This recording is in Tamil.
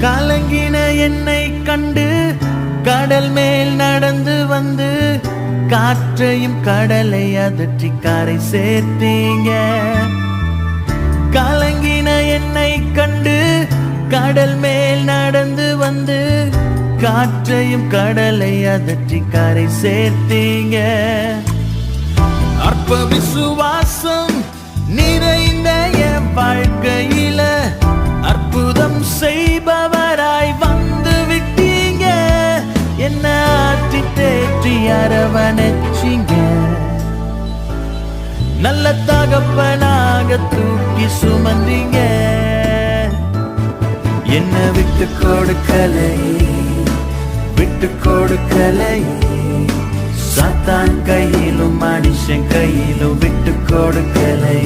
கலங்கின என்னை கண்டு கடல் மேல் நடந்து வந்து காற்றையும் கடலை அதற்றி கரை சேர்த்தீங்க. கலங்கின என்னை கண்டு கடல் மேல் நடந்து வந்து காற்றையும் கடலை அதற்றி கரை சேர்த்தீங்க. அற்ப விசுவாசம் நிறைந்த என் வாழ்க்கையில அற்புதம் செய்பவராய் வந்து விட்டீங்க. என்ன ஆற்றி தேற்றி அரவணைச்சீங்க. நல்ல தகப்பனாக தூக்கி சுமந்தீங்க. என்ன விட்டு கொடுக்கலை, விட்டு கொடுக்கலை. சாத்தான் கையிலும் மனுஷன் கையிலும் விட்டு கொடுக்கலை.